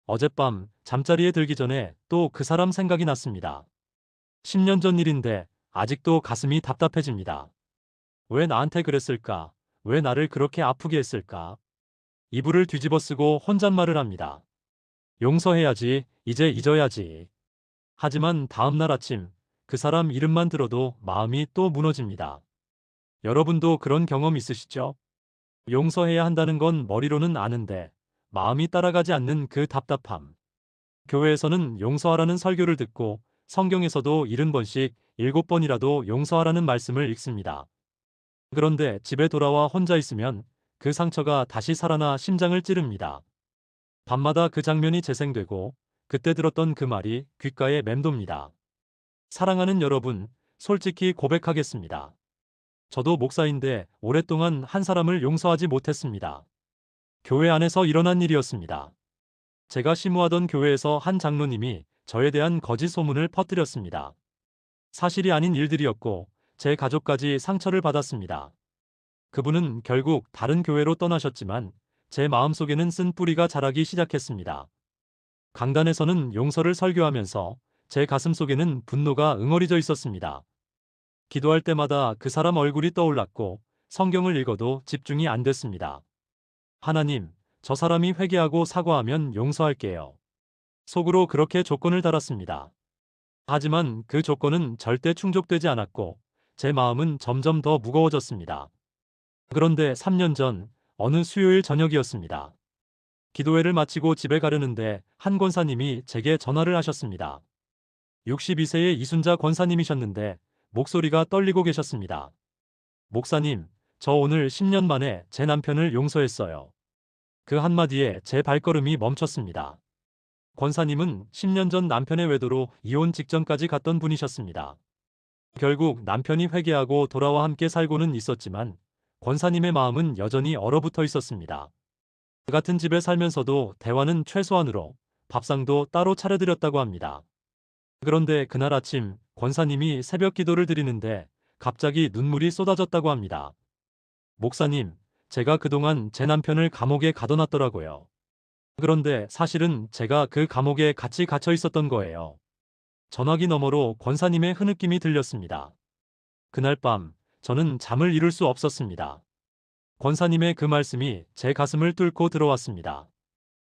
어젯밤 잠자리에 들기 전에 또 그 사람 생각이 났습니다. 10년 전 일인데 아직도 가슴이 답답해집니다. 왜 나한테 그랬을까? 왜 나를 그렇게 아프게 했을까? 이불을 뒤집어 쓰고 혼잣말을 합니다. 용서해야지, 이제 잊어야지. 하지만 다음날 아침 그 사람 이름만 들어도 마음이 또 무너집니다. 여러분도 그런 경험 있으시죠? 용서해야 한다는 건 머리로는 아는데 마음이 따라가지 않는 그 답답함. 교회에서는 용서하라는 설교를 듣고 성경에서도 70번씩 7번이라도 용서하라는 말씀을 읽습니다. 그런데 집에 돌아와 혼자 있으면 그 상처가 다시 살아나 심장을 찌릅니다. 밤마다 그 장면이 재생되고 그때 들었던 그 말이 귓가에 맴돕니다. 사랑하는 여러분, 솔직히 고백하겠습니다. 저도 목사인데 오랫동안 한 사람을 용서하지 못했습니다. 교회 안에서 일어난 일이었습니다. 제가 심우하던 교회에서 한 장로님이 저에 대한 거짓 소문을 퍼뜨렸습니다. 사실이 아닌 일들이었고 제 가족까지 상처를 받았습니다. 그분은 결국 다른 교회로 떠나셨지만 제 마음속에는 쓴 뿌리가 자라기 시작했습니다. 강단에서는 용서를 설교하면서 제 가슴속에는 분노가 응어리져 있었습니다. 기도할 때마다 그 사람 얼굴이 떠올랐고 성경을 읽어도 집중이 안 됐습니다. 하나님, 저 사람이 회개하고 사과하면 용서할게요. 속으로 그렇게 조건을 달았습니다. 하지만 그 조건은 절대 충족되지 않았고 제 마음은 점점 더 무거워졌습니다. 그런데 3년 전 어느 수요일 저녁이었습니다. 기도회를 마치고 집에 가려는데 한 권사님이 제게 전화를 하셨습니다. 62세의 이순자 권사님이셨는데 목소리가 떨리고 계셨습니다. 목사님, 저 오늘 10년 만에 제 남편을 용서했어요. 그 한마디에 제 발걸음이 멈췄습니다. 권사님은 10년 전 남편의 외도로 이혼 직전까지 갔던 분이셨습니다. 결국 남편이 회개하고 돌아와 함께 살고는 있었지만 권사님의 마음은 여전히 얼어붙어 있었습니다. 그 같은 집에 살면서도 대화는 최소한으로 밥상도 따로 차려드렸다고 합니다. 그런데 그날 아침 권사님이 새벽 기도를 드리는데 갑자기 눈물이 쏟아졌다고 합니다. 목사님, 제가 그동안 제 남편을 감옥에 가둬놨더라고요. 그런데 사실은 제가 그 감옥에 같이 갇혀 있었던 거예요. 전화기 너머로 권사님의 흐느낌이 들렸습니다. 그날 밤 저는 잠을 이룰 수 없었습니다. 권사님의 그 말씀이 제 가슴을 뚫고 들어왔습니다.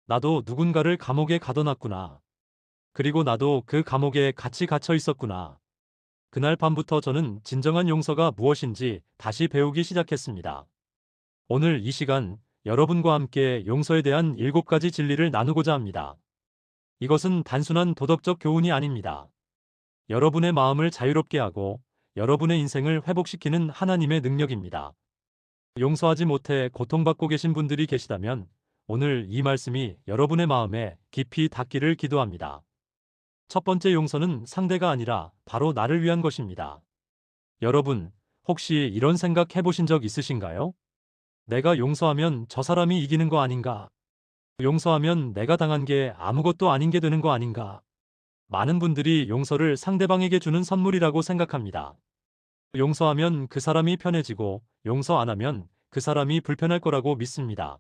나도 누군가를 감옥에 가둬놨구나. 그리고 나도 그 감옥에 같이 갇혀 있었구나. 그날 밤부터 저는 진정한 용서가 무엇인지 다시 배우기 시작했습니다. 오늘 이 시간 여러분과 함께 용서에 대한 7가지 진리를 나누고자 합니다. 이것은 단순한 도덕적 교훈이 아닙니다. 여러분의 마음을 자유롭게 하고 여러분의 인생을 회복시키는 하나님의 능력입니다. 용서하지 못해 고통받고 계신 분들이 계시다면 오늘 이 말씀이 여러분의 마음에 깊이 닿기를 기도합니다. 첫 번째 용서는 상대가 아니라 바로 나를 위한 것입니다. 여러분, 혹시 이런 생각 해보신 적 있으신가요? 내가 용서하면 저 사람이 이기는 거 아닌가? 용서하면 내가 당한 게 아무것도 아닌 게 되는 거 아닌가? 많은 분들이 용서를 상대방에게 주는 선물이라고 생각합니다. 용서하면 그 사람이 편해지고 용서 안 하면 그 사람이 불편할 거라고 믿습니다.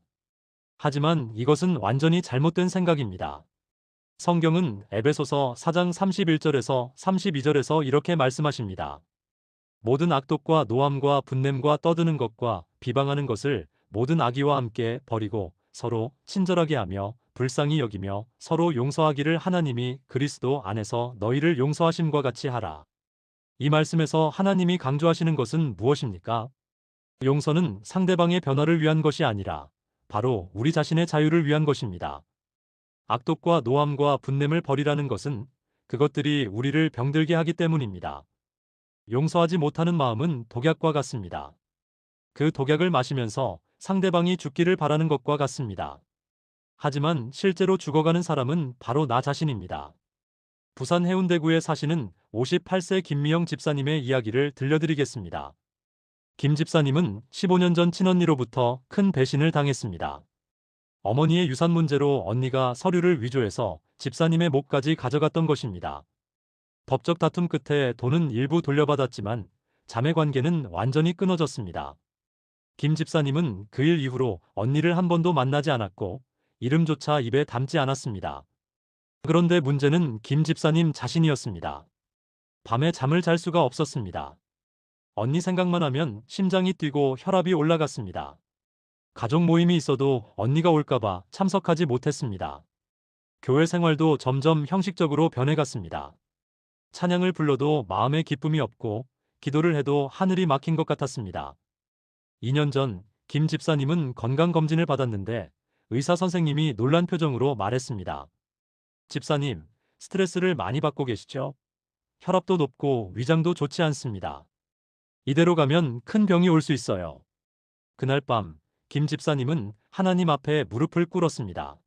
하지만 이것은 완전히 잘못된 생각입니다. 성경은 에베소서 4장 31절에서 32절에서 이렇게 말씀하십니다. 모든 악독과 노함과 분냄과 떠드는 것과 비방하는 것을 모든 악의와 함께 버리고 서로 친절하게 하며 불쌍히 여기며 서로 용서하기를 하나님이 그리스도 안에서 너희를 용서하심과 같이 하라. 이 말씀에서 하나님이 강조하시는 것은 무엇입니까? 용서는 상대방의 변화를 위한 것이 아니라 바로 우리 자신의 자유를 위한 것입니다. 악독과 노함과 분냄을 버리라는 것은 그것들이 우리를 병들게 하기 때문입니다. 용서하지 못하는 마음은 독약과 같습니다. 그 독약을 마시면서 상대방이 죽기를 바라는 것과 같습니다. 하지만 실제로 죽어가는 사람은 바로 나 자신입니다. 부산 해운대구에 사시는 58세 김미영 집사님의 이야기를 들려드리겠습니다. 김 집사님은 15년 전 친언니로부터 큰 배신을 당했습니다. 어머니의 유산 문제로 언니가 서류를 위조해서 집사님의 몫까지 가져갔던 것입니다. 법적 다툼 끝에 돈은 일부 돌려받았지만 자매 관계는 완전히 끊어졌습니다. 김 집사님은 그 일 이후로 언니를 한 번도 만나지 않았고 이름조차 입에 담지 않았습니다. 그런데 문제는 김 집사님 자신이었습니다. 밤에 잠을 잘 수가 없었습니다. 언니 생각만 하면 심장이 뛰고 혈압이 올라갔습니다. 가족 모임이 있어도 언니가 올까봐 참석하지 못했습니다. 교회 생활도 점점 형식적으로 변해갔습니다. 찬양을 불러도 마음에 기쁨이 없고 기도를 해도 하늘이 막힌 것 같았습니다. 2년 전 김 집사님은 건강검진을 받았는데 의사 선생님이 놀란 표정으로 말했습니다. 집사님, 스트레스를 많이 받고 계시죠? 혈압도 높고 위장도 좋지 않습니다. 이대로 가면 큰 병이 올 수 있어요. 그날 밤 김 집사님은 하나님 앞에 무릎을 꿇었습니다.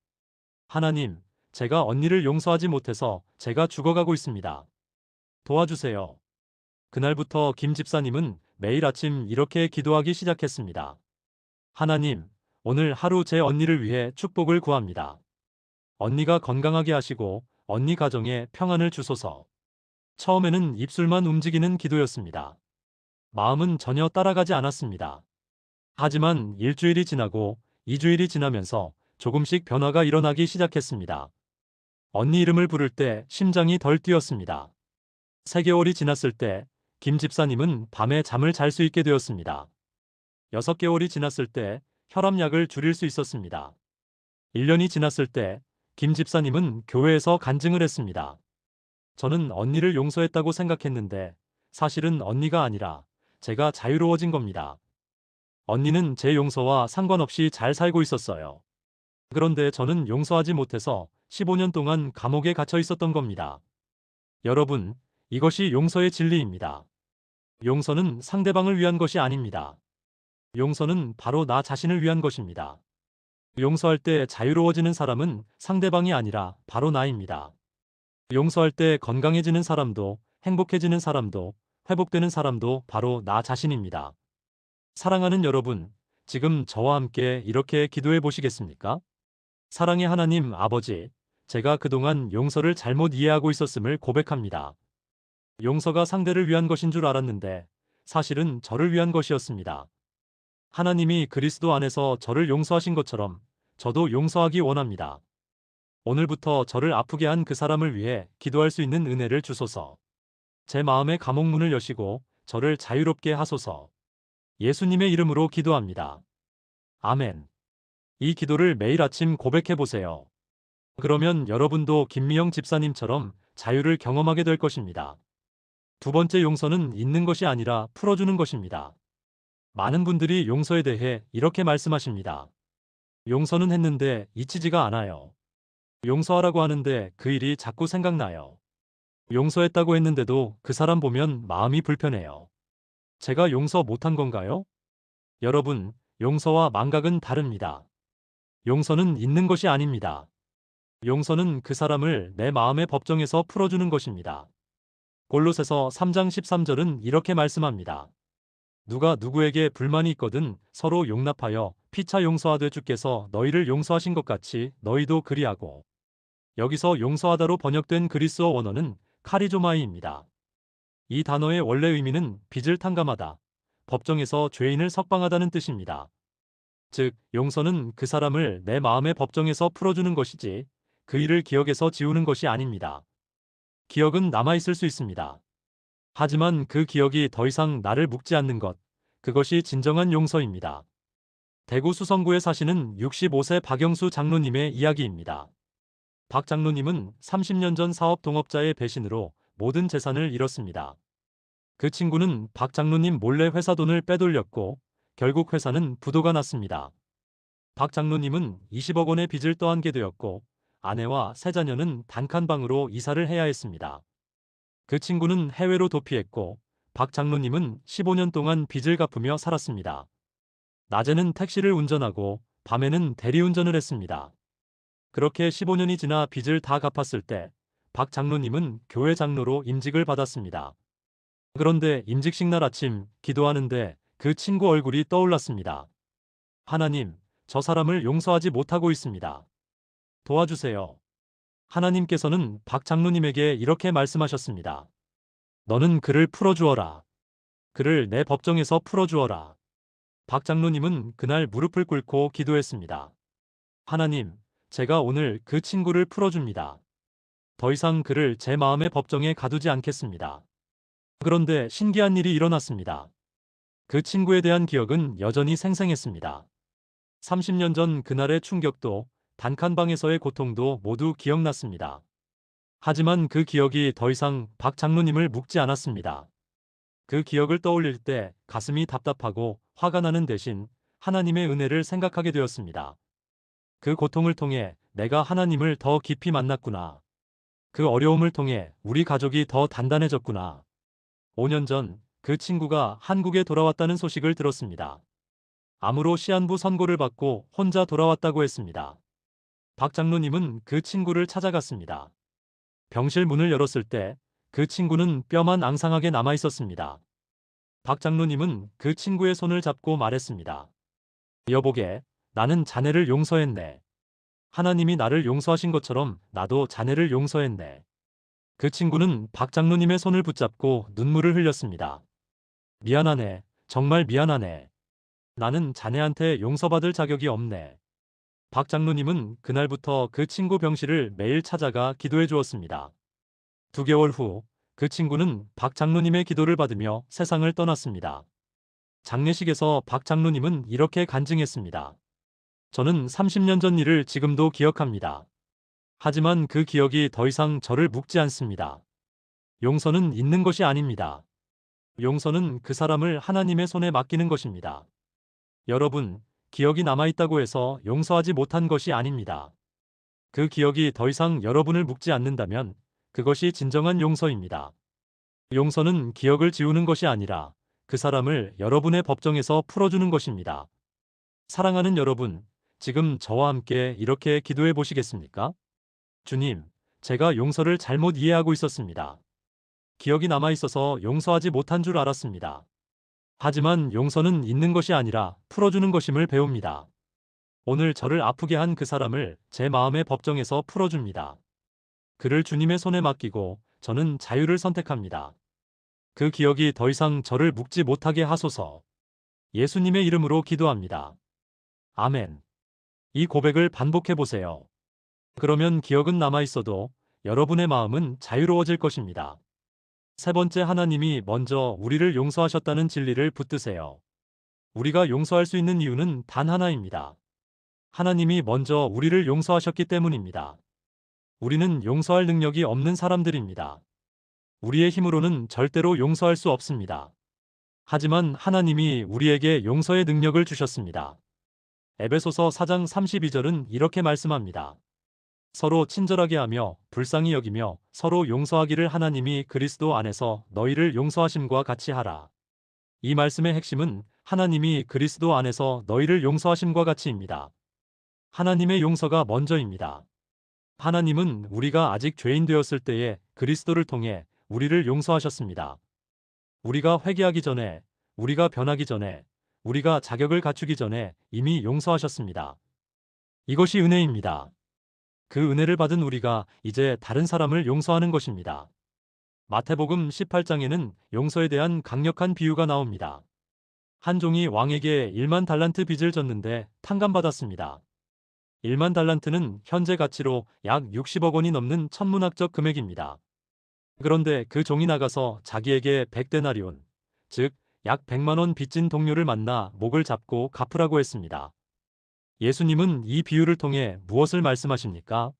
하나님, 제가 언니를 용서하지 못해서 제가 죽어가고 있습니다. 도와주세요. 그날부터 김 집사님은 매일 아침 이렇게 기도하기 시작했습니다. 하나님, 오늘 하루 제 언니를 위해 축복을 구합니다. 언니가 건강하게 하시고 언니 가정에 평안을 주소서. 처음에는 입술만 움직이는 기도였습니다. 마음은 전혀 따라가지 않았습니다. 하지만 일주일이 지나고 2주일이 지나면서 조금씩 변화가 일어나기 시작했습니다. 언니 이름을 부를 때 심장이 덜 뛰었습니다. 3개월이 지났을 때 김 집사님은 밤에 잠을 잘 수 있게 되었습니다. 6개월이 지났을 때 혈압약을 줄일 수 있었습니다. 1년이 지났을 때 김 집사님은 교회에서 간증을 했습니다. 저는 언니를 용서했다고 생각했는데 사실은 언니가 아니라 제가 자유로워진 겁니다. 언니는 제 용서와 상관없이 잘 살고 있었어요. 그런데 저는 용서하지 못해서 15년 동안 감옥에 갇혀 있었던 겁니다. 여러분, 이것이 용서의 진리입니다. 용서는 상대방을 위한 것이 아닙니다. 용서는 바로 나 자신을 위한 것입니다. 용서할 때 자유로워지는 사람은 상대방이 아니라 바로 나입니다. 용서할 때 건강해지는 사람도 행복해지는 사람도 회복되는 사람도 바로 나 자신입니다. 사랑하는 여러분, 지금 저와 함께 이렇게 기도해 보시겠습니까? 사랑의 하나님 아버지, 제가 그동안 용서를 잘못 이해하고 있었음을 고백합니다. 용서가 상대를 위한 것인 줄 알았는데 사실은 저를 위한 것이었습니다. 하나님이 그리스도 안에서 저를 용서하신 것처럼 저도 용서하기 원합니다. 오늘부터 저를 아프게 한 그 사람을 위해 기도할 수 있는 은혜를 주소서. 제 마음의 감옥문을 여시고 저를 자유롭게 하소서. 예수님의 이름으로 기도합니다. 아멘. 이 기도를 매일 아침 고백해 보세요. 그러면 여러분도 김미영 집사님처럼 자유를 경험하게 될 것입니다. 두 번째 용서는 잊는 것이 아니라 풀어주는 것입니다. 많은 분들이 용서에 대해 이렇게 말씀하십니다. 용서는 했는데 잊히지가 않아요. 용서하라고 하는데 그 일이 자꾸 생각나요. 용서했다고 했는데도 그 사람 보면 마음이 불편해요. 제가 용서 못한 건가요? 여러분, 용서와 망각은 다릅니다. 용서는 잊는 것이 아닙니다. 용서는 그 사람을 내 마음의 법정에서 풀어주는 것입니다. 골로새서 3장 13절은 이렇게 말씀합니다. 누가 누구에게 불만이 있거든 서로 용납하여 피차 용서하되 주께서 너희를 용서하신 것 같이 너희도 그리하고. 여기서 용서하다로 번역된 그리스어 원어는 카리조마이입니다. 이 단어의 원래 의미는 빚을 탕감하다, 법정에서 죄인을 석방하다는 뜻입니다. 즉, 용서는 그 사람을 내 마음의 법정에서 풀어주는 것이지 그 일을 기억에서 지우는 것이 아닙니다. 기억은 남아있을 수 있습니다. 하지만 그 기억이 더 이상 나를 묶지 않는 것, 그것이 진정한 용서입니다. 대구 수성구에 사시는 65세 박영수 장로님의 이야기입니다. 박 장로님은 30년 전 사업 동업자의 배신으로 모든 재산을 잃었습니다. 그 친구는 박 장로님 몰래 회사 돈을 빼돌렸고 결국 회사는 부도가 났습니다. 박 장로님은 20억 원의 빚을 떠안게 되었고 아내와 세 자녀는 단칸방으로 이사를 해야 했습니다. 그 친구는 해외로 도피했고 박 장로님은 15년 동안 빚을 갚으며 살았습니다. 낮에는 택시를 운전하고 밤에는 대리운전을 했습니다. 그렇게 15년이 지나 빚을 다 갚았을 때 박 장로님은 교회 장로로 임직을 받았습니다. 그런데 임직식 날 아침 기도하는데 그 친구 얼굴이 떠올랐습니다. 하나님, 저 사람을 용서하지 못하고 있습니다. 도와주세요. 하나님께서는 박 장로님에게 이렇게 말씀하셨습니다. 너는 그를 풀어주어라. 그를 내 법정에서 풀어주어라. 박 장로님은 그날 무릎을 꿇고 기도했습니다. 하나님, 제가 오늘 그 친구를 풀어줍니다. 더 이상 그를 제 마음의 법정에 가두지 않겠습니다. 그런데 신기한 일이 일어났습니다. 그 친구에 대한 기억은 여전히 생생했습니다. 30년 전 그날의 충격도 단칸방에서의 고통도 모두 기억났습니다. 하지만 그 기억이 더 이상 박 장로님을 묶지 않았습니다. 그 기억을 떠올릴 때 가슴이 답답하고 화가 나는 대신 하나님의 은혜를 생각하게 되었습니다. 그 고통을 통해 내가 하나님을 더 깊이 만났구나. 그 어려움을 통해 우리 가족이 더 단단해졌구나. 5년 전 그 친구가 한국에 돌아왔다는 소식을 들었습니다. 암으로 시한부 선고를 받고 혼자 돌아왔다고 했습니다. 박 장로님은 그 친구를 찾아갔습니다. 병실 문을 열었을 때 그 친구는 뼈만 앙상하게 남아 있었습니다. 박 장로님은 그 친구의 손을 잡고 말했습니다. 여보게, 나는 자네를 용서했네. 하나님이 나를 용서하신 것처럼 나도 자네를 용서했네. 그 친구는 박 장로님의 손을 붙잡고 눈물을 흘렸습니다. 미안하네. 정말 미안하네. 나는 자네한테 용서받을 자격이 없네. 박 장로님은 그날부터 그 친구 병실을 매일 찾아가 기도해 주었습니다. 2개월 후 그 친구는 박 장로님의 기도를 받으며 세상을 떠났습니다. 장례식에서 박 장로님은 이렇게 간증했습니다. 저는 30년 전 일을 지금도 기억합니다. 하지만 그 기억이 더 이상 저를 묶지 않습니다. 용서는 있는 것이 아닙니다. 용서는 그 사람을 하나님의 손에 맡기는 것입니다. 여러분, 기억이 남아있다고 해서 용서하지 못한 것이 아닙니다. 그 기억이 더 이상 여러분을 묶지 않는다면 그것이 진정한 용서입니다. 용서는 기억을 지우는 것이 아니라 그 사람을 여러분의 법정에서 풀어주는 것입니다. 사랑하는 여러분, 지금 저와 함께 이렇게 기도해 보시겠습니까? 주님, 제가 용서를 잘못 이해하고 있었습니다. 기억이 남아있어서 용서하지 못한 줄 알았습니다. 하지만 용서는 있는 것이 아니라 풀어주는 것임을 배웁니다. 오늘 저를 아프게 한 그 사람을 제 마음의 법정에서 풀어줍니다. 그를 주님의 손에 맡기고 저는 자유를 선택합니다. 그 기억이 더 이상 저를 묶지 못하게 하소서. 예수님의 이름으로 기도합니다. 아멘. 이 고백을 반복해 보세요. 그러면 기억은 남아있어도 여러분의 마음은 자유로워질 것입니다. 세 번째, 하나님이 먼저 우리를 용서하셨다는 진리를 붙드세요. 우리가 용서할 수 있는 이유는 단 하나입니다. 하나님이 먼저 우리를 용서하셨기 때문입니다. 우리는 용서할 능력이 없는 사람들입니다. 우리의 힘으로는 절대로 용서할 수 없습니다. 하지만 하나님이 우리에게 용서의 능력을 주셨습니다. 에베소서 4장 32절은 이렇게 말씀합니다. 서로 친절하게 하며 불쌍히 여기며 서로 용서하기를 하나님이 그리스도 안에서 너희를 용서하심과 같이 하라. 이 말씀의 핵심은 하나님이 그리스도 안에서 너희를 용서하심과 같이입니다. 하나님의 용서가 먼저입니다. 하나님은 우리가 아직 죄인 되었을 때에 그리스도를 통해 우리를 용서하셨습니다. 우리가 회개하기 전에, 우리가 변하기 전에, 우리가 자격을 갖추기 전에 이미 용서하셨습니다. 이것이 은혜입니다. 그 은혜를 받은 우리가 이제 다른 사람을 용서하는 것입니다. 마태복음 18장에는 용서에 대한 강력한 비유가 나옵니다. 한 종이 왕에게 1만 달란트 빚을 졌는데 탕감받았습니다. 1만 달란트는 현재 가치로 약 60억 원이 넘는 천문학적 금액입니다. 그런데 그 종이 나가서 자기에게 100데나리온, 즉 약 100만 원 빚진 동료를 만나 목을 잡고 갚으라고 했습니다. 예수님은 이 비유를 통해 무엇을 말씀하십니까?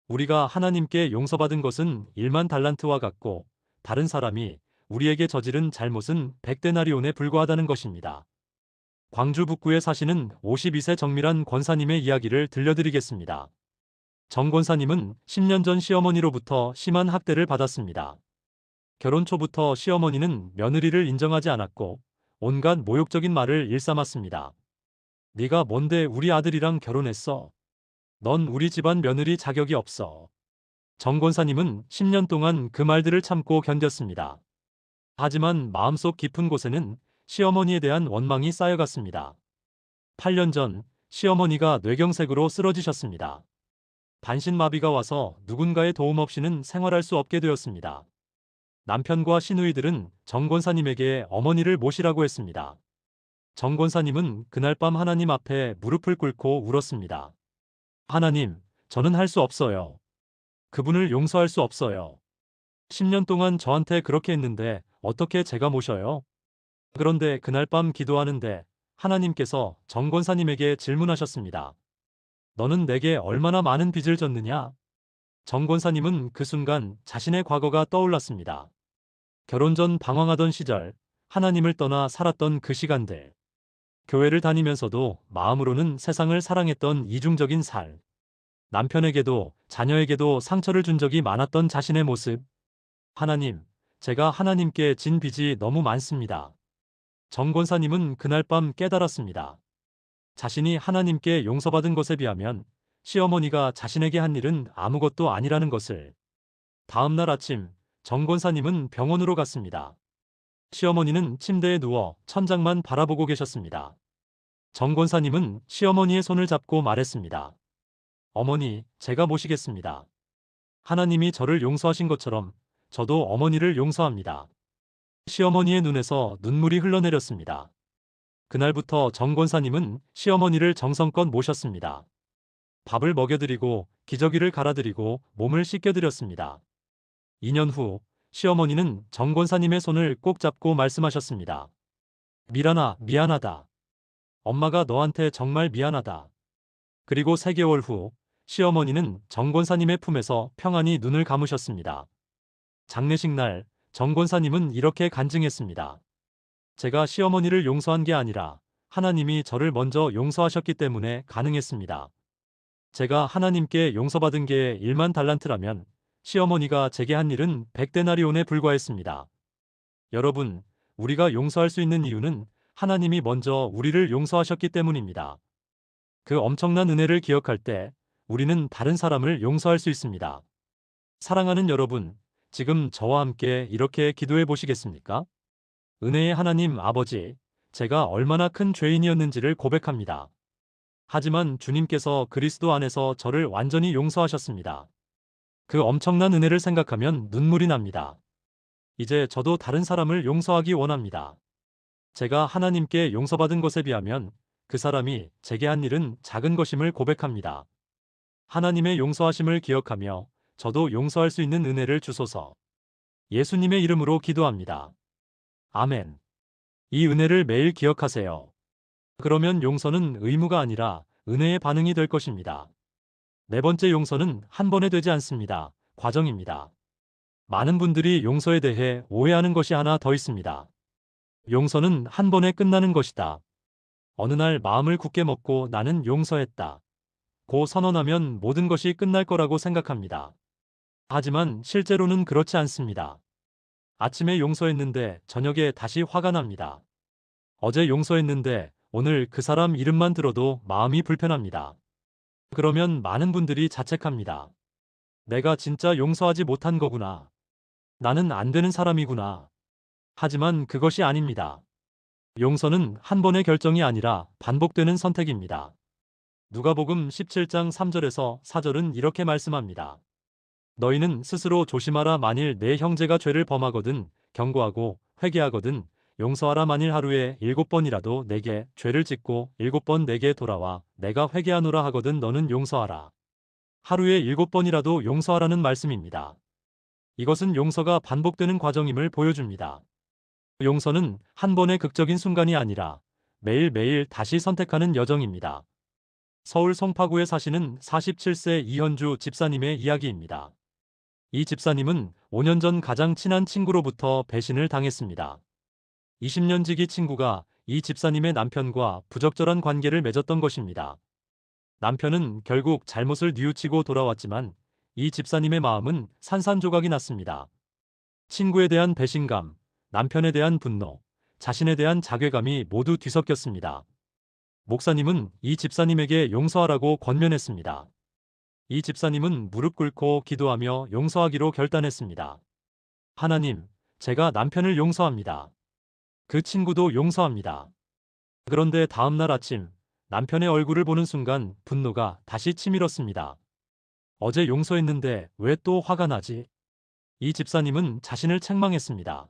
우리가 하나님께 용서받은 것은 1만 달란트와 같고 다른 사람이 우리에게 저지른 잘못은 100데나리온에 불과하다는 것입니다. 광주 북구에 사시는 52세 정밀한 권사님의 이야기를 들려드리겠습니다. 정 권사님은 10년 전 시어머니로부터 심한 학대를 받았습니다. 결혼 초부터 시어머니는 며느리를 인정하지 않았고 온갖 모욕적인 말을 일삼았습니다. 네가 뭔데 우리 아들이랑 결혼했어? 넌 우리 집안 며느리 자격이 없어. 정 권사님은 10년 동안 그 말들을 참고 견뎠습니다. 하지만 마음속 깊은 곳에는 시어머니에 대한 원망이 쌓여갔습니다. 8년 전 시어머니가 뇌경색으로 쓰러지셨습니다. 반신마비가 와서 누군가의 도움 없이는 생활할 수 없게 되었습니다. 남편과 시누이들은 정 권사님에게 어머니를 모시라고 했습니다. 정 권사님은 그날 밤 하나님 앞에 무릎을 꿇고 울었습니다. 하나님, 저는 할 수 없어요. 그분을 용서할 수 없어요. 10년 동안 저한테 그렇게 했는데 어떻게 제가 모셔요? 그런데 그날 밤 기도하는데 하나님께서 정 권사님에게 질문하셨습니다. 너는 내게 얼마나 많은 빚을 졌느냐? 정 권사님은 그 순간 자신의 과거가 떠올랐습니다. 결혼 전 방황하던 시절, 하나님을 떠나 살았던 그 시간들, 교회를 다니면서도 마음으로는 세상을 사랑했던 이중적인 삶, 남편에게도 자녀에게도 상처를 준 적이 많았던 자신의 모습. 하나님, 제가 하나님께 진 빚이 너무 많습니다. 정 권사님은 그날 밤 깨달았습니다. 자신이 하나님께 용서받은 것에 비하면 시어머니가 자신에게 한 일은 아무것도 아니라는 것을. 다음 날 아침, 정 권사님은 병원으로 갔습니다. 시어머니는 침대에 누워 천장만 바라보고 계셨습니다. 정 권사님은 시어머니의 손을 잡고 말했습니다. 어머니, 제가 모시겠습니다. 하나님이 저를 용서하신 것처럼 저도 어머니를 용서합니다. 시어머니의 눈에서 눈물이 흘러내렸습니다. 그날부터 정 권사님은 시어머니를 정성껏 모셨습니다. 밥을 먹여드리고 기저귀를 갈아드리고 몸을 씻겨드렸습니다. 2년 후 시어머니는 정 권사님의 손을 꼭 잡고 말씀하셨습니다. 미란아, 미안하다. 엄마가 너한테 정말 미안하다. 그리고 3개월 후 시어머니는 정 권사님의 품에서 평안히 눈을 감으셨습니다. 장례식 날 정 권사님은 이렇게 간증했습니다. 제가 시어머니를 용서한 게 아니라 하나님이 저를 먼저 용서하셨기 때문에 가능했습니다. 제가 하나님께 용서받은 게 1만 달란트라면 시어머니가 제게 한 일은 100데나리온에 불과했습니다. 여러분, 우리가 용서할 수 있는 이유는 하나님이 먼저 우리를 용서하셨기 때문입니다. 그 엄청난 은혜를 기억할 때 우리는 다른 사람을 용서할 수 있습니다. 사랑하는 여러분, 지금 저와 함께 이렇게 기도해 보시겠습니까? 은혜의 하나님 아버지, 제가 얼마나 큰 죄인이었는지를 고백합니다. 하지만 주님께서 그리스도 안에서 저를 완전히 용서하셨습니다. 그 엄청난 은혜를 생각하면 눈물이 납니다. 이제 저도 다른 사람을 용서하기 원합니다. 제가 하나님께 용서받은 것에 비하면 그 사람이 제게 한 일은 작은 것임을 고백합니다. 하나님의 용서하심을 기억하며 저도 용서할 수 있는 은혜를 주소서. 예수님의 이름으로 기도합니다. 아멘. 이 은혜를 매일 기억하세요. 그러면 용서는 의무가 아니라 은혜의 반응이 될 것입니다. 네 번째 용서는 한 번에 되지 않습니다. 과정입니다. 많은 분들이 용서에 대해 오해하는 것이 하나 더 있습니다. 용서는 한 번에 끝나는 것이다. 어느 날 마음을 굳게 먹고 나는 용서했다. 고 선언하면 모든 것이 끝날 거라고 생각합니다. 하지만 실제로는 그렇지 않습니다. 아침에 용서했는데 저녁에 다시 화가 납니다. 어제 용서했는데 오늘 그 사람 이름만 들어도 마음이 불편합니다. 그러면 많은 분들이 자책합니다. 내가 진짜 용서하지 못한 거구나. 나는 안 되는 사람이구나. 하지만 그것이 아닙니다. 용서는 한 번의 결정이 아니라 반복되는 선택입니다. 누가복음 17장 3절에서 4절은 이렇게 말씀합니다. 너희는 스스로 조심하라. 만일 내 형제가 죄를 범하거든 경고하고 회개하거든 용서하라. 만일 하루에 7번이라도 내게 죄를 짓고 7번 내게 돌아와 내가 회개하노라 하거든 너는 용서하라. 하루에 7번이라도 용서하라는 말씀입니다. 이것은 용서가 반복되는 과정임을 보여줍니다. 용서는 한 번의 극적인 순간이 아니라 매일매일 다시 선택하는 여정입니다. 서울 송파구에 사시는 47세 이현주 집사님의 이야기입니다. 이 집사님은 5년 전 가장 친한 친구로부터 배신을 당했습니다. 20년 지기 친구가 이 집사님의 남편과 부적절한 관계를 맺었던 것입니다. 남편은 결국 잘못을 뉘우치고 돌아왔지만 이 집사님의 마음은 산산조각이 났습니다. 친구에 대한 배신감, 남편에 대한 분노, 자신에 대한 자괴감이 모두 뒤섞였습니다. 목사님은 이 집사님에게 용서하라고 권면했습니다. 이 집사님은 무릎 꿇고 기도하며 용서하기로 결단했습니다. 하나님, 제가 남편을 용서합니다. 그 친구도 용서합니다. 그런데 다음 날 아침 남편의 얼굴을 보는 순간 분노가 다시 치밀었습니다. 어제 용서했는데 왜 또 화가 나지? 이 집사님은 자신을 책망했습니다.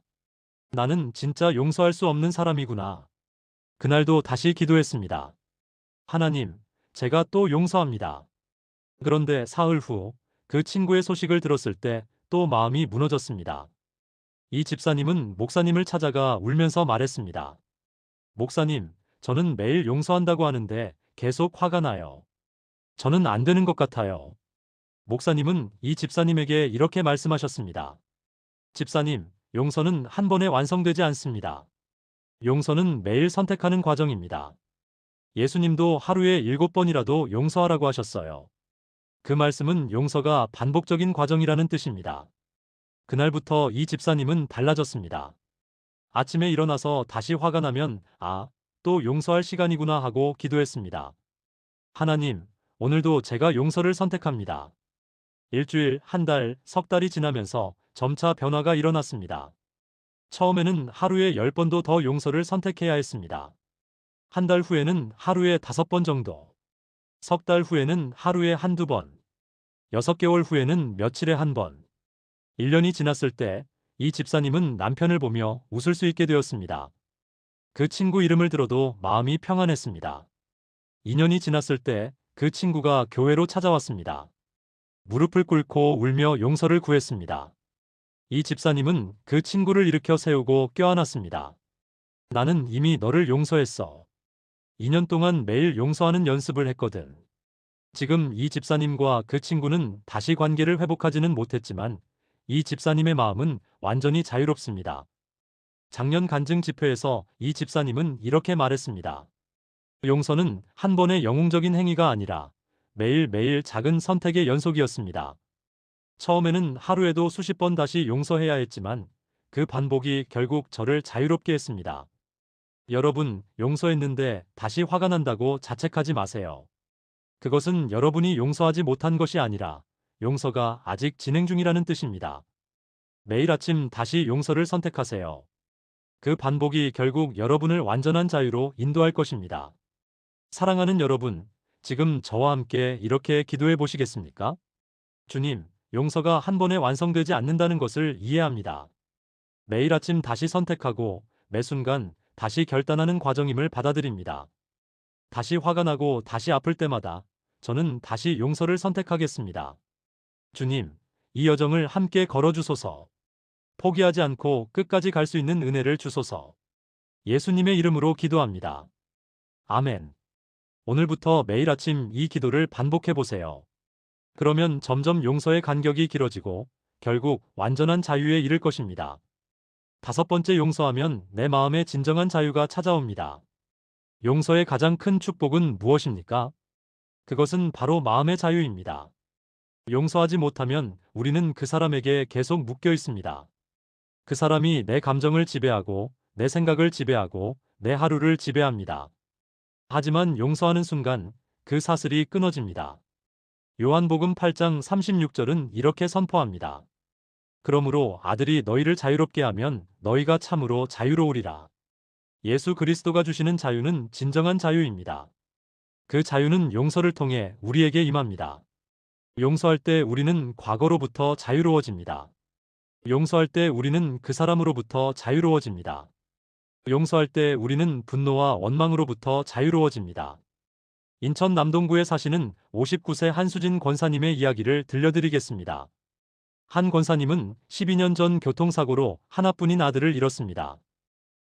나는 진짜 용서할 수 없는 사람이구나. 그날도 다시 기도했습니다. 하나님, 제가 또 용서합니다. 그런데 사흘 후 그 친구의 소식을 들었을 때 또 마음이 무너졌습니다. 이 집사님은 목사님을 찾아가 울면서 말했습니다. 목사님, 저는 매일 용서한다고 하는데 계속 화가 나요. 저는 안 되는 것 같아요. 목사님은 이 집사님에게 이렇게 말씀하셨습니다. 집사님, 용서는 한 번에 완성되지 않습니다. 용서는 매일 선택하는 과정입니다. 예수님도 하루에 7번이라도 용서하라고 하셨어요. 그 말씀은 용서가 반복적인 과정이라는 뜻입니다. 그날부터 이 집사님은 달라졌습니다. 아침에 일어나서 다시 화가 나면 또 용서할 시간이구나 하고 기도했습니다. 하나님, 오늘도 제가 용서를 선택합니다. 일주일, 한 달, 석 달이 지나면서 점차 변화가 일어났습니다. 처음에는 하루에 10번도 더 용서를 선택해야 했습니다. 한 달 후에는 하루에 5번 정도, 석 달 후에는 하루에 한두 번, 6개월 후에는 며칠에 한 번, 1년이 지났을 때 이 집사님은 남편을 보며 웃을 수 있게 되었습니다. 그 친구 이름을 들어도 마음이 평안했습니다. 2년이 지났을 때 그 친구가 교회로 찾아왔습니다. 무릎을 꿇고 울며 용서를 구했습니다. 이 집사님은 그 친구를 일으켜 세우고 껴안았습니다. 나는 이미 너를 용서했어. 2년 동안 매일 용서하는 연습을 했거든. 지금 이 집사님과 그 친구는 다시 관계를 회복하지는 못했지만 이 집사님의 마음은 완전히 자유롭습니다. 작년 간증 집회에서 이 집사님은 이렇게 말했습니다. 용서는 한 번의 영웅적인 행위가 아니라 매일매일 작은 선택의 연속이었습니다. 처음에는 하루에도 수십 번 다시 용서해야 했지만 그 반복이 결국 저를 자유롭게 했습니다. 여러분, 용서했는데 다시 화가 난다고 자책하지 마세요. 그것은 여러분이 용서하지 못한 것이 아니라 용서가 아직 진행 중이라는 뜻입니다. 매일 아침 다시 용서를 선택하세요. 그 반복이 결국 여러분을 완전한 자유로 인도할 것입니다. 사랑하는 여러분, 지금 저와 함께 이렇게 기도해 보시겠습니까? 주님, 용서가 한 번에 완성되지 않는다는 것을 이해합니다. 매일 아침 다시 선택하고 매 순간 다시 결단하는 과정임을 받아들입니다. 다시 화가 나고 다시 아플 때마다 저는 다시 용서를 선택하겠습니다. 주님, 이 여정을 함께 걸어주소서. 포기하지 않고 끝까지 갈 수 있는 은혜를 주소서. 예수님의 이름으로 기도합니다. 아멘. 오늘부터 매일 아침 이 기도를 반복해 보세요. 그러면 점점 용서의 간격이 길어지고 결국 완전한 자유에 이를 것입니다. 5번째, 용서하면 내 마음의 진정한 자유가 찾아옵니다. 용서의 가장 큰 축복은 무엇입니까? 그것은 바로 마음의 자유입니다. 용서하지 못하면 우리는 그 사람에게 계속 묶여 있습니다. 그 사람이 내 감정을 지배하고 내 생각을 지배하고 내 하루를 지배합니다. 하지만 용서하는 순간 그 사슬이 끊어집니다. 요한복음 8장 36절은 이렇게 선포합니다. 그러므로 아들이 너희를 자유롭게 하면 너희가 참으로 자유로우리라. 예수 그리스도가 주시는 자유는 진정한 자유입니다. 그 자유는 용서를 통해 우리에게 임합니다. 용서할 때 우리는 과거로부터 자유로워집니다. 용서할 때 우리는 그 사람으로부터 자유로워집니다. 용서할 때 우리는 분노와 원망으로부터 자유로워집니다. 인천 남동구에 사시는 59세 한수진 권사님의 이야기를 들려드리겠습니다. 한 권사님은 12년 전 교통사고로 하나뿐인 아들을 잃었습니다.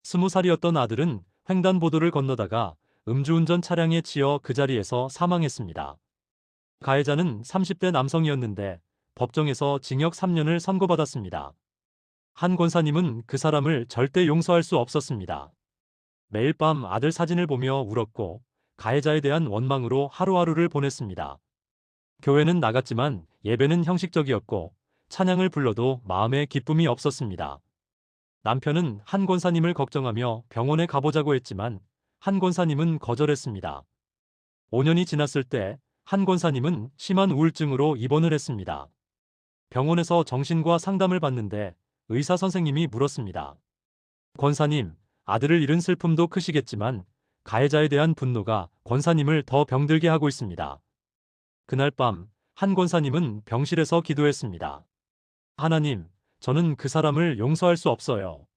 20살이었던 아들은 횡단보도를 건너다가 음주운전 차량에 치여 그 자리에서 사망했습니다. 가해자는 30대 남성이었는데 법정에서 징역 3년을 선고받았습니다. 한 권사님은 그 사람을 절대 용서할 수 없었습니다. 매일 밤 아들 사진을 보며 울었고 가해자에 대한 원망으로 하루하루를 보냈습니다. 교회는 나갔지만 예배는 형식적이었고 찬양을 불러도 마음에 기쁨이 없었습니다. 남편은 한 권사님을 걱정하며 병원에 가보자고 했지만 한 권사님은 거절했습니다. 5년이 지났을 때 한 권사님은 심한 우울증으로 입원을 했습니다. 병원에서 정신과 상담을 받는데 의사 선생님이 물었습니다. 권사님, 아들을 잃은 슬픔도 크시겠지만 가해자에 대한 분노가 권사님을 더 병들게 하고 있습니다. 그날 밤 한 권사님은 병실에서 기도했습니다. 하나님, 저는 그 사람을 용서할 수 없어요.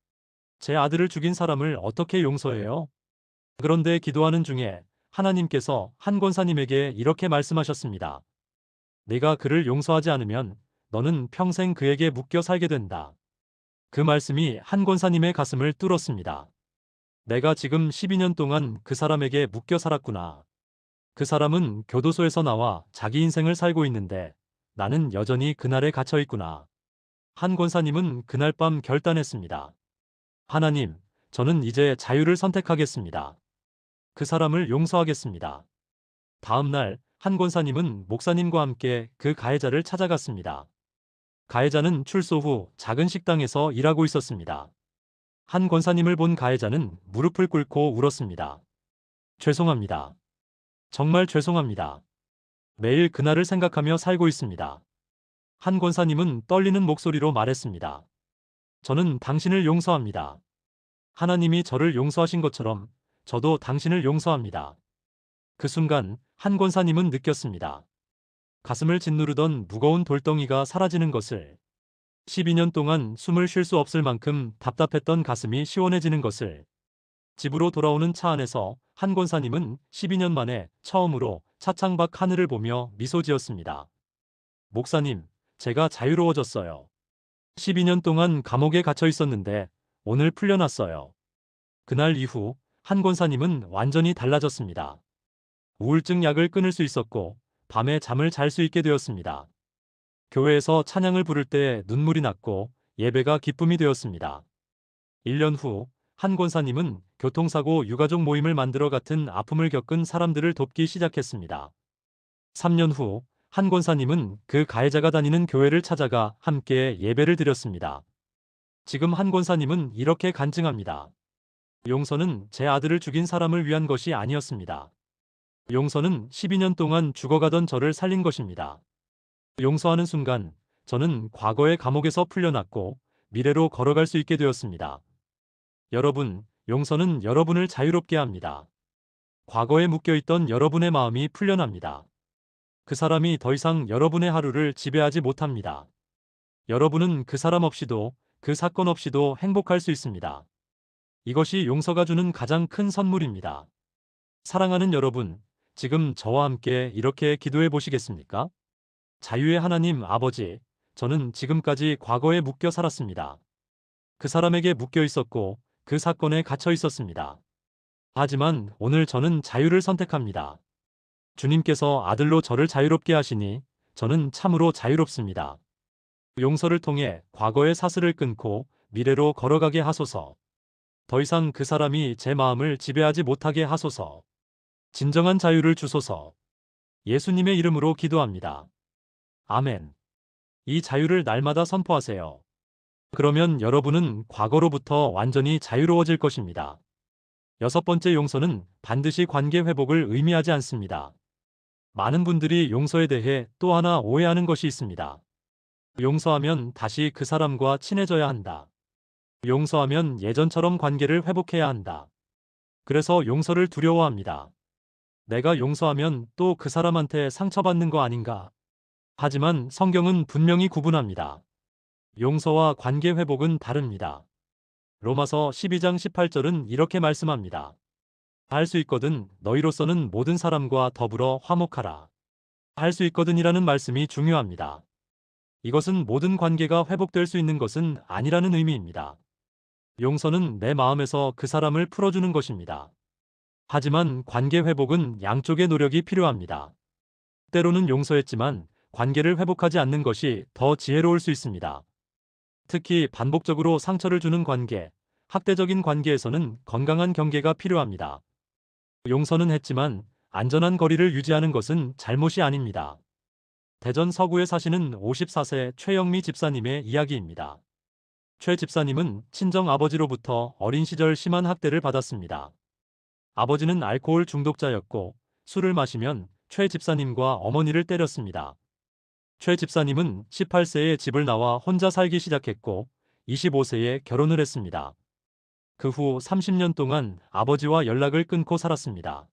제 아들을 죽인 사람을 어떻게 용서해요? 그런데 기도하는 중에 하나님께서 한 권사님에게 이렇게 말씀하셨습니다. 네가 그를 용서하지 않으면 너는 평생 그에게 묶여 살게 된다. 그 말씀이 한 권사님의 가슴을 뚫었습니다. 내가 지금 12년 동안 그 사람에게 묶여 살았구나. 그 사람은 교도소에서 나와 자기 인생을 살고 있는데 나는 여전히 그날에 갇혀 있구나. 한 권사님은 그날 밤 결단했습니다. 하나님, 저는 이제 자유를 선택하겠습니다. 그 사람을 용서하겠습니다. 다음 날 한 권사님은 목사님과 함께 그 가해자를 찾아갔습니다. 가해자는 출소 후 작은 식당에서 일하고 있었습니다. 한 권사님을 본 가해자는 무릎을 꿇고 울었습니다. 죄송합니다. 정말 죄송합니다. 매일 그날을 생각하며 살고 있습니다. 한 권사님은 떨리는 목소리로 말했습니다. 저는 당신을 용서합니다. 하나님이 저를 용서하신 것처럼 저도 당신을 용서합니다. 그 순간 한 권사님은 느꼈습니다. 가슴을 짓누르던 무거운 돌덩이가 사라지는 것을, 12년 동안 숨을 쉴 수 없을 만큼 답답했던 가슴이 시원해지는 것을. 집으로 돌아오는 차 안에서 한 권사님은 12년 만에 처음으로 차창밖 하늘을 보며 미소 지었습니다. 목사님, 제가 자유로워졌어요. 12년 동안 감옥에 갇혀 있었는데 오늘 풀려났어요. 그날 이후 한 권사님은 완전히 달라졌습니다. 우울증 약을 끊을 수 있었고 밤에 잠을 잘 수 있게 되었습니다. 교회에서 찬양을 부를 때 눈물이 났고 예배가 기쁨이 되었습니다. 1년 후 한 권사님은 교통사고 유가족 모임을 만들어 같은 아픔을 겪은 사람들을 돕기 시작했습니다. 3년 후 한 권사님은 그 가해자가 다니는 교회를 찾아가 함께 예배를 드렸습니다. 지금 한 권사님은 이렇게 간증합니다. 용서는 제 아들을 죽인 사람을 위한 것이 아니었습니다. 용서는 12년 동안 죽어가던 저를 살린 것입니다. 용서하는 순간 저는 과거의 감옥에서 풀려났고 미래로 걸어갈 수 있게 되었습니다. 여러분, 용서는 여러분을 자유롭게 합니다. 과거에 묶여있던 여러분의 마음이 풀려납니다. 그 사람이 더 이상 여러분의 하루를 지배하지 못합니다. 여러분은 그 사람 없이도, 그 사건 없이도 행복할 수 있습니다. 이것이 용서가 주는 가장 큰 선물입니다. 사랑하는 여러분, 지금 저와 함께 이렇게 기도해 보시겠습니까? 자유의 하나님 아버지, 저는 지금까지 과거에 묶여 살았습니다. 그 사람에게 묶여 있었고 그 사건에 갇혀 있었습니다. 하지만 오늘 저는 자유를 선택합니다. 주님께서 아들로 저를 자유롭게 하시니 저는 참으로 자유롭습니다. 용서를 통해 과거의 사슬을 끊고 미래로 걸어가게 하소서. 더 이상 그 사람이 제 마음을 지배하지 못하게 하소서. 진정한 자유를 주소서. 예수님의 이름으로 기도합니다. 아멘. 이 자유를 날마다 선포하세요. 그러면 여러분은 과거로부터 완전히 자유로워질 것입니다. 6번째, 용서는 반드시 관계 회복을 의미하지 않습니다. 많은 분들이 용서에 대해 또 하나 오해하는 것이 있습니다. 용서하면 다시 그 사람과 친해져야 한다. 용서하면 예전처럼 관계를 회복해야 한다. 그래서 용서를 두려워합니다. 내가 용서하면 또 그 사람한테 상처받는 거 아닌가? 하지만 성경은 분명히 구분합니다. 용서와 관계 회복은 다릅니다. 로마서 12장 18절은 이렇게 말씀합니다. 할 수 있거든 너희로서는 모든 사람과 더불어 화목하라. 할 수 있거든이라는 말씀이 중요합니다. 이것은 모든 관계가 회복될 수 있는 것은 아니라는 의미입니다. 용서는 내 마음에서 그 사람을 풀어주는 것입니다. 하지만 관계 회복은 양쪽의 노력이 필요합니다. 때로는 용서했지만 관계를 회복하지 않는 것이 더 지혜로울 수 있습니다. 특히 반복적으로 상처를 주는 관계, 학대적인 관계에서는 건강한 경계가 필요합니다. 용서는 했지만 안전한 거리를 유지하는 것은 잘못이 아닙니다. 대전 서구에 사시는 54세 최영미 집사님의 이야기입니다. 최 집사님은 친정 아버지로부터 어린 시절 심한 학대를 받았습니다. 아버지는 알코올 중독자였고 술을 마시면 최 집사님과 어머니를 때렸습니다. 최 집사님은 18세에 집을 나와 혼자 살기 시작했고 25세에 결혼을 했습니다. 그 후 30년 동안 아버지와 연락을 끊고 살았습니다.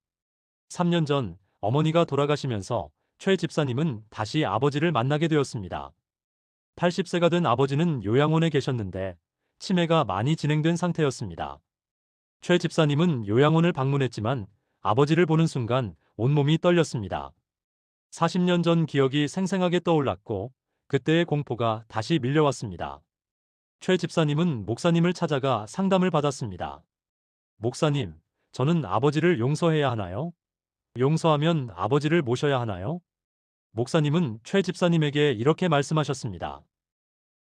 3년 전 어머니가 돌아가시면서 최 집사님은 다시 아버지를 만나게 되었습니다. 80세가 된 아버지는 요양원에 계셨는데 치매가 많이 진행된 상태였습니다. 최 집사님은 요양원을 방문했지만 아버지를 보는 순간 온몸이 떨렸습니다. 40년 전 기억이 생생하게 떠올랐고 그때의 공포가 다시 밀려왔습니다. 최 집사님은 목사님을 찾아가 상담을 받았습니다. 목사님, 저는 아버지를 용서해야 하나요? 용서하면 아버지를 모셔야 하나요? 목사님은 최 집사님에게 이렇게 말씀하셨습니다.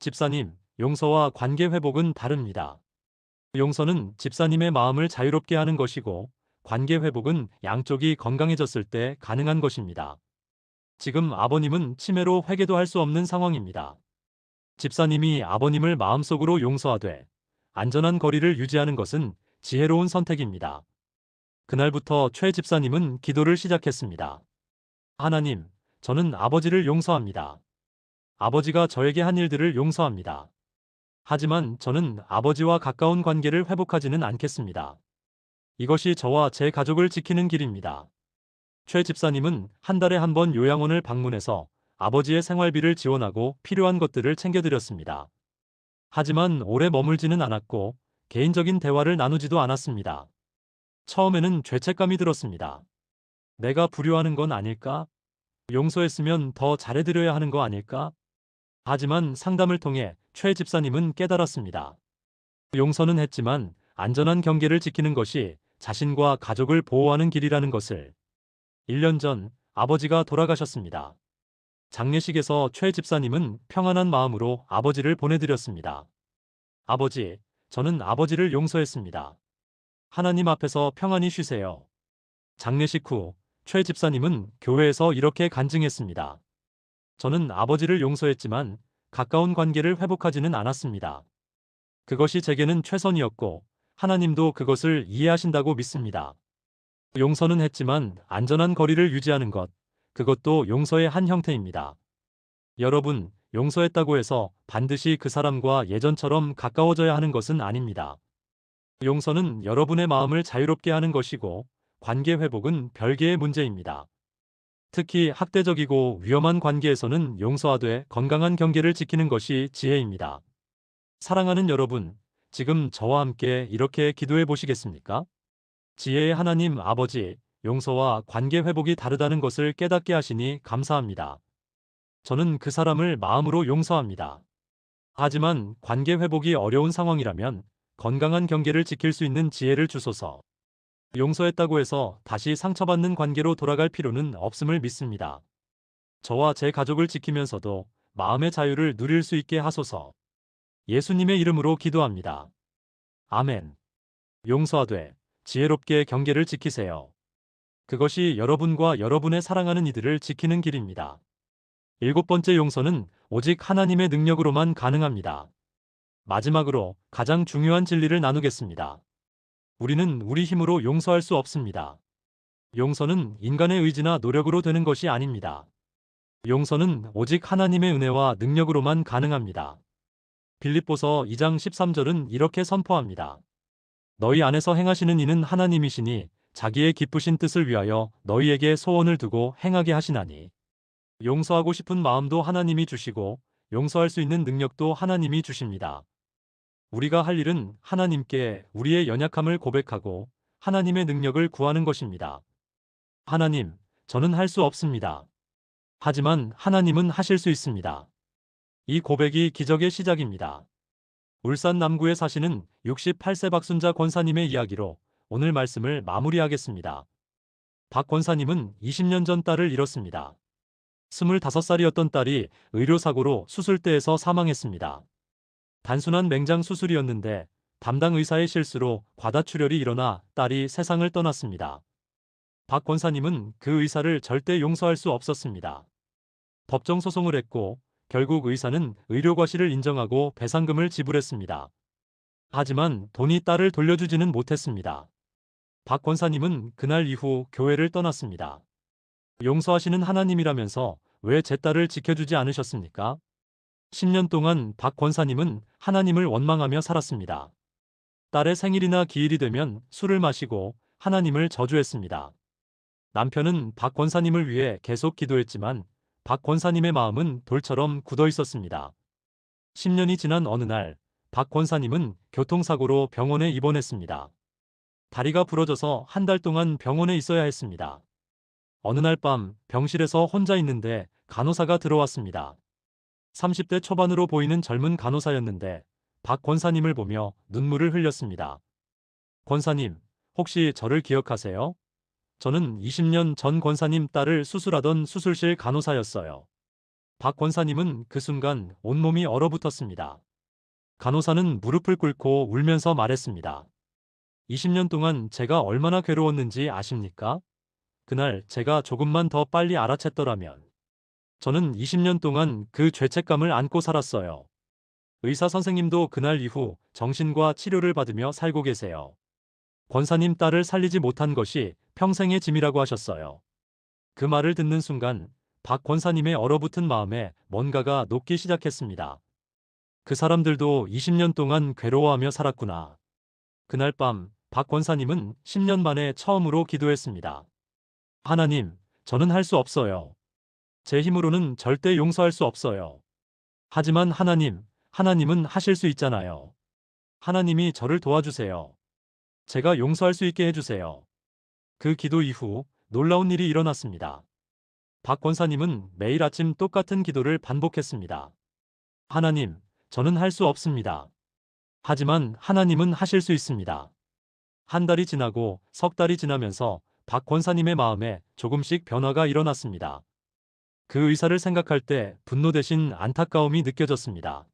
집사님, 용서와 관계 회복은 다릅니다. 용서는 집사님의 마음을 자유롭게 하는 것이고, 관계 회복은 양쪽이 건강해졌을 때 가능한 것입니다. 지금 아버님은 치매로 회개도 할 수 없는 상황입니다. 집사님이 아버님을 마음속으로 용서하되 안전한 거리를 유지하는 것은 지혜로운 선택입니다. 그날부터 최 집사님은 기도를 시작했습니다. 하나님, 저는 아버지를 용서합니다. 아버지가 저에게 한 일들을 용서합니다. 하지만 저는 아버지와 가까운 관계를 회복하지는 않겠습니다. 이것이 저와 제 가족을 지키는 길입니다. 최 집사님은 한 달에 한 번 요양원을 방문해서 아버지의 생활비를 지원하고 필요한 것들을 챙겨드렸습니다. 하지만 오래 머물지는 않았고 개인적인 대화를 나누지도 않았습니다. 처음에는 죄책감이 들었습니다. 내가 불효하는 건 아닐까? 용서했으면 더 잘해드려야 하는 거 아닐까? 하지만 상담을 통해 최 집사님은 깨달았습니다. 용서는 했지만 안전한 경계를 지키는 것이 자신과 가족을 보호하는 길이라는 것을. 1년 전 아버지가 돌아가셨습니다. 장례식에서 최 집사님은 평안한 마음으로 아버지를 보내드렸습니다. 아버지, 저는 아버지를 용서했습니다. 하나님 앞에서 평안히 쉬세요. 장례식 후 최 집사님은 교회에서 이렇게 간증했습니다. 저는 아버지를 용서했지만 가까운 관계를 회복하지는 않았습니다. 그것이 제게는 최선이었고 하나님도 그것을 이해하신다고 믿습니다. 용서는 했지만 안전한 거리를 유지하는 것, 그것도 용서의 한 형태입니다. 여러분, 용서했다고 해서 반드시 그 사람과 예전처럼 가까워져야 하는 것은 아닙니다. 용서는 여러분의 마음을 자유롭게 하는 것이고 관계 회복은 별개의 문제입니다. 특히 학대적이고 위험한 관계에서는 용서하되 건강한 경계를 지키는 것이 지혜입니다. 사랑하는 여러분, 지금 저와 함께 이렇게 기도해 보시겠습니까? 지혜의 하나님 아버지, 용서와 관계 회복이 다르다는 것을 깨닫게 하시니 감사합니다. 저는 그 사람을 마음으로 용서합니다. 하지만 관계 회복이 어려운 상황이라면 건강한 경계를 지킬 수 있는 지혜를 주소서. 용서했다고 해서 다시 상처받는 관계로 돌아갈 필요는 없음을 믿습니다. 저와 제 가족을 지키면서도 마음의 자유를 누릴 수 있게 하소서. 예수님의 이름으로 기도합니다. 아멘. 용서하되 지혜롭게 경계를 지키세요. 그것이 여러분과 여러분의 사랑하는 이들을 지키는 길입니다. 7번째 용서는 오직 하나님의 능력으로만 가능합니다. 마지막으로 가장 중요한 진리를 나누겠습니다. 우리는 우리 힘으로 용서할 수 없습니다. 용서는 인간의 의지나 노력으로 되는 것이 아닙니다. 용서는 오직 하나님의 은혜와 능력으로만 가능합니다. 빌립보서 2장 13절은 이렇게 선포합니다. 너희 안에서 행하시는 이는 하나님이시니 자기의 기쁘신 뜻을 위하여 너희에게 소원을 두고 행하게 하시나니. 용서하고 싶은 마음도 하나님이 주시고 용서할 수 있는 능력도 하나님이 주십니다. 우리가 할 일은 하나님께 우리의 연약함을 고백하고 하나님의 능력을 구하는 것입니다. 하나님, 저는 할 수 없습니다. 하지만 하나님은 하실 수 있습니다. 이 고백이 기적의 시작입니다. 울산 남구에 사시는 68세 박순자 권사님의 이야기로 오늘 말씀을 마무리하겠습니다. 박 권사님은 20년 전 딸을 잃었습니다. 25살이었던 딸이 의료사고로 수술대에서 사망했습니다. 단순한 맹장 수술이었는데 담당 의사의 실수로 과다출혈이 일어나 딸이 세상을 떠났습니다. 박 권사님은 그 의사를 절대 용서할 수 없었습니다. 법정 소송을 했고 결국 의사는 의료과실을 인정하고 배상금을 지불했습니다. 하지만 돈이 딸을 돌려주지는 못했습니다. 박 권사님은 그날 이후 교회를 떠났습니다. 용서하시는 하나님이라면서 왜 제 딸을 지켜주지 않으셨습니까? 10년 동안 박 권사님은 하나님을 원망하며 살았습니다. 딸의 생일이나 기일이 되면 술을 마시고 하나님을 저주했습니다. 남편은 박 권사님을 위해 계속 기도했지만 박 권사님의 마음은 돌처럼 굳어 있었습니다. 10년이 지난 어느 날 박 권사님은 교통사고로 병원에 입원했습니다. 다리가 부러져서 한 달 동안 병원에 있어야 했습니다. 어느 날 밤 병실에서 혼자 있는데 간호사가 들어왔습니다. 30대 초반으로 보이는 젊은 간호사였는데 박 권사님을 보며 눈물을 흘렸습니다. 권사님, 혹시 저를 기억하세요? 저는 20년 전 권사님 딸을 수술하던 수술실 간호사였어요. 박 권사님은 그 순간 온몸이 얼어붙었습니다. 간호사는 무릎을 꿇고 울면서 말했습니다. 20년 동안 제가 얼마나 괴로웠는지 아십니까? 그날 제가 조금만 더 빨리 알아챘더라면 저는 20년 동안 그 죄책감을 안고 살았어요. 의사 선생님도 그날 이후 정신과 치료를 받으며 살고 계세요. 권사님 딸을 살리지 못한 것이 평생의 짐이라고 하셨어요. 그 말을 듣는 순간 박 권사님의 얼어붙은 마음에 뭔가가 녹기 시작했습니다. 그 사람들도 20년 동안 괴로워하며 살았구나. 그날 밤 박 권사님은 10년 만에 처음으로 기도했습니다. 하나님, 저는 할 수 없어요. 제 힘으로는 절대 용서할 수 없어요. 하지만 하나님은 하실 수 있잖아요. 하나님이 저를 도와주세요. 제가 용서할 수 있게 해주세요. 그 기도 이후 놀라운 일이 일어났습니다. 박 권사님은 매일 아침 똑같은 기도를 반복했습니다. 하나님, 저는 할 수 없습니다. 하지만 하나님은 하실 수 있습니다. 한 달이 지나고 석 달이 지나면서 박 권사님의 마음에 조금씩 변화가 일어났습니다. 그 의사를 생각할 때 분노 대신 안타까움이 느껴졌습니다.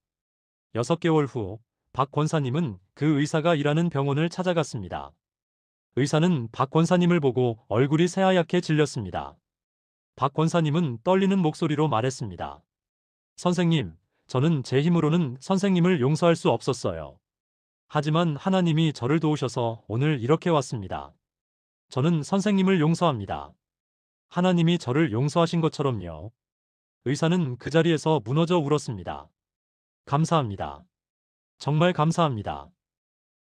6개월 후 박 권사님은 그 의사가 일하는 병원을 찾아갔습니다. 의사는 박 권사님을 보고 얼굴이 새하얗게 질렸습니다. 박 권사님은 떨리는 목소리로 말했습니다. 선생님, 저는 제 힘으로는 선생님을 용서할 수 없었어요. 하지만 하나님이 저를 도우셔서 오늘 이렇게 왔습니다. 저는 선생님을 용서합니다. 하나님이 저를 용서하신 것처럼요. 의사는 그 자리에서 무너져 울었습니다. 감사합니다. 정말 감사합니다.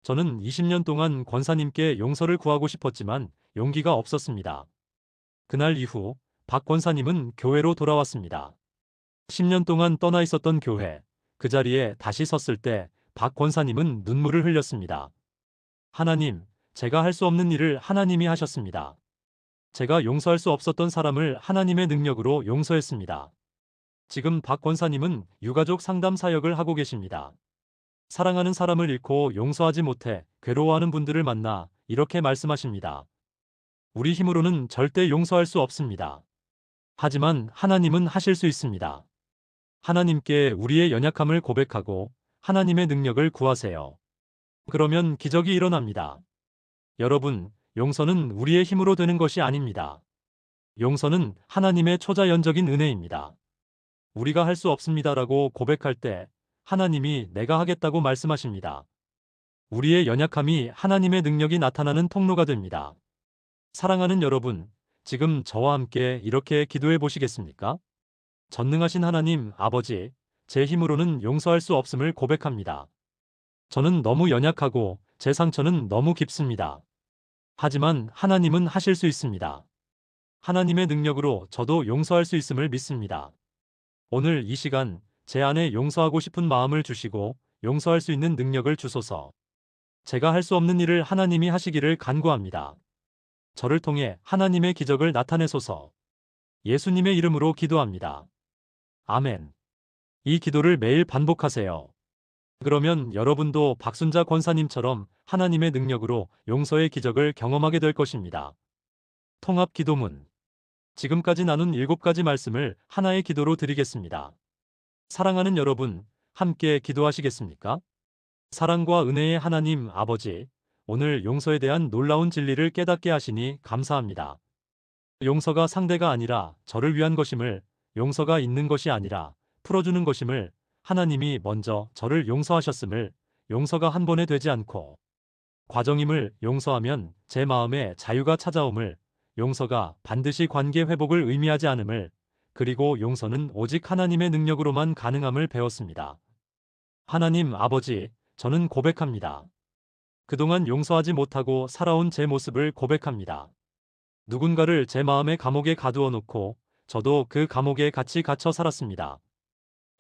저는 20년 동안 권사님께 용서를 구하고 싶었지만 용기가 없었습니다. 그날 이후 박 권사님은 교회로 돌아왔습니다. 10년 동안 떠나 있었던 교회, 그 자리에 다시 섰을 때 박 권사님은 눈물을 흘렸습니다. 하나님, 제가 할 수 없는 일을 하나님이 하셨습니다. 제가 용서할 수 없었던 사람을 하나님의 능력으로 용서했습니다. 지금 박 권사님은 유가족 상담 사역을 하고 계십니다. 사랑하는 사람을 잃고 용서하지 못해 괴로워하는 분들을 만나 이렇게 말씀하십니다. 우리 힘으로는 절대 용서할 수 없습니다. 하지만 하나님은 하실 수 있습니다. 하나님께 우리의 연약함을 고백하고 하나님의 능력을 구하세요. 그러면 기적이 일어납니다. 여러분, 용서는 우리의 힘으로 되는 것이 아닙니다. 용서는 하나님의 초자연적인 은혜입니다. 우리가 할 수 없습니다라고 고백할 때 하나님이 내가 하겠다고 말씀하십니다. 우리의 연약함이 하나님의 능력이 나타나는 통로가 됩니다. 사랑하는 여러분, 지금 저와 함께 이렇게 기도해 보시겠습니까? 전능하신 하나님 아버지, 제 힘으로는 용서할 수 없음을 고백합니다. 저는 너무 연약하고 제 상처는 너무 깊습니다. 하지만 하나님은 하실 수 있습니다. 하나님의 능력으로 저도 용서할 수 있음을 믿습니다. 오늘 이 시간 제 안에 용서하고 싶은 마음을 주시고 용서할 수 있는 능력을 주소서. 제가 할 수 없는 일을 하나님이 하시기를 간구합니다. 저를 통해 하나님의 기적을 나타내소서. 예수님의 이름으로 기도합니다. 아멘. 이 기도를 매일 반복하세요. 그러면 여러분도 박순자 권사님처럼 하나님의 능력으로 용서의 기적을 경험하게 될 것입니다. 통합 기도문. 지금까지 나눈 7가지 말씀을 하나의 기도로 드리겠습니다. 사랑하는 여러분, 함께 기도하시겠습니까? 사랑과 은혜의 하나님 아버지, 오늘 용서에 대한 놀라운 진리를 깨닫게 하시니 감사합니다. 용서가 상대가 아니라 저를 위한 것임을, 용서가 있는 것이 아니라 풀어주는 것임을, 하나님이 먼저 저를 용서하셨음을, 용서가 한 번에 되지 않고 과정임을, 용서하면 제 마음에 자유가 찾아옴을, 용서가 반드시 관계 회복을 의미하지 않음을, 그리고 용서는 오직 하나님의 능력으로만 가능함을 배웠습니다. 하나님 아버지, 저는 고백합니다. 그동안 용서하지 못하고 살아온 제 모습을 고백합니다. 누군가를 제 마음의 감옥에 가두어 놓고 저도 그 감옥에 같이 갇혀 살았습니다.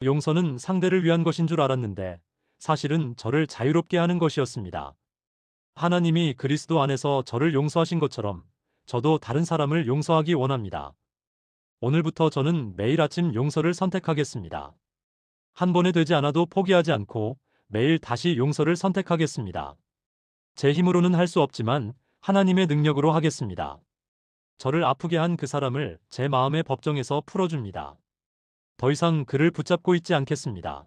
용서는 상대를 위한 것인 줄 알았는데 사실은 저를 자유롭게 하는 것이었습니다. 하나님이 그리스도 안에서 저를 용서하신 것처럼 저도 다른 사람을 용서하기 원합니다. 오늘부터 저는 매일 아침 용서를 선택하겠습니다. 한 번에 되지 않아도 포기하지 않고 매일 다시 용서를 선택하겠습니다. 제 힘으로는 할 수 없지만 하나님의 능력으로 하겠습니다. 저를 아프게 한 그 사람을 제 마음의 법정에서 풀어줍니다. 더 이상 그를 붙잡고 있지 않겠습니다.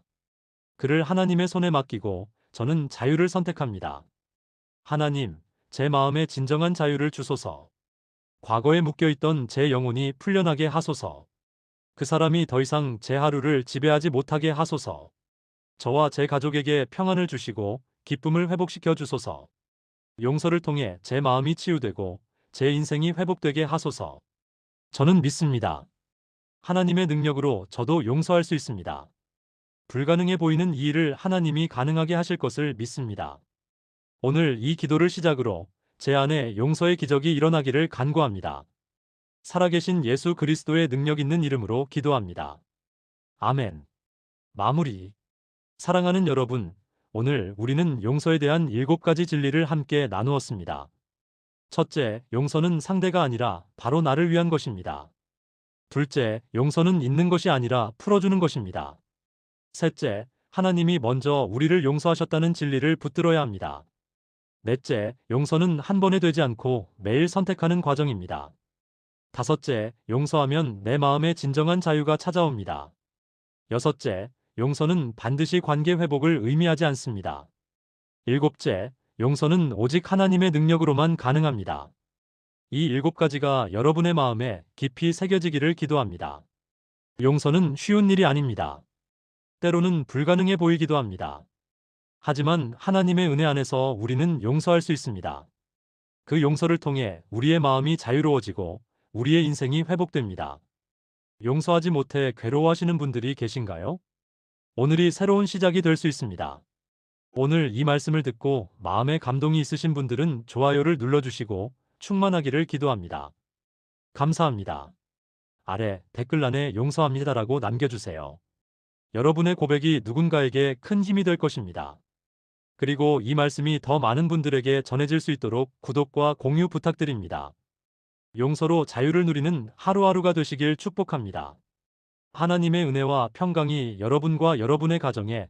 그를 하나님의 손에 맡기고 저는 자유를 선택합니다. 하나님, 제 마음에 진정한 자유를 주소서. 과거에 묶여있던 제 영혼이 풀려나게 하소서. 그 사람이 더 이상 제 하루를 지배하지 못하게 하소서. 저와 제 가족에게 평안을 주시고 기쁨을 회복시켜 주소서. 용서를 통해 제 마음이 치유되고 제 인생이 회복되게 하소서. 저는 믿습니다. 하나님의 능력으로 저도 용서할 수 있습니다. 불가능해 보이는 이 일을 하나님이 가능하게 하실 것을 믿습니다. 오늘 이 기도를 시작으로 제 안에 용서의 기적이 일어나기를 간구합니다. 살아계신 예수 그리스도의 능력 있는 이름으로 기도합니다. 아멘. 마무리. 사랑하는 여러분, 오늘 우리는 용서에 대한 7가지 진리를 함께 나누었습니다. 첫째, 용서는 상대가 아니라 바로 나를 위한 것입니다. 둘째, 용서는 있는 것이 아니라 풀어주는 것입니다. 셋째, 하나님이 먼저 우리를 용서하셨다는 진리를 붙들어야 합니다. 넷째, 용서는 한 번에 되지 않고 매일 선택하는 과정입니다. 다섯째, 용서하면 내 마음에 진정한 자유가 찾아옵니다. 여섯째, 용서는 반드시 관계 회복을 의미하지 않습니다. 일곱째, 용서는 오직 하나님의 능력으로만 가능합니다. 이 7가지가 여러분의 마음에 깊이 새겨지기를 기도합니다. 용서는 쉬운 일이 아닙니다. 때로는 불가능해 보이기도 합니다. 하지만 하나님의 은혜 안에서 우리는 용서할 수 있습니다. 그 용서를 통해 우리의 마음이 자유로워지고 우리의 인생이 회복됩니다. 용서하지 못해 괴로워하시는 분들이 계신가요? 오늘이 새로운 시작이 될 수 있습니다. 오늘 이 말씀을 듣고 마음에 감동이 있으신 분들은 좋아요를 눌러주시고 충만하기를 기도합니다. 감사합니다. 아래 댓글란에 용서합니다라고 남겨주세요. 여러분의 고백이 누군가에게 큰 힘이 될 것입니다. 그리고 이 말씀이 더 많은 분들에게 전해질 수 있도록 구독과 공유 부탁드립니다. 용서로 자유를 누리는 하루하루가 되시길 축복합니다. 하나님의 은혜와 평강이 여러분과 여러분의 가정에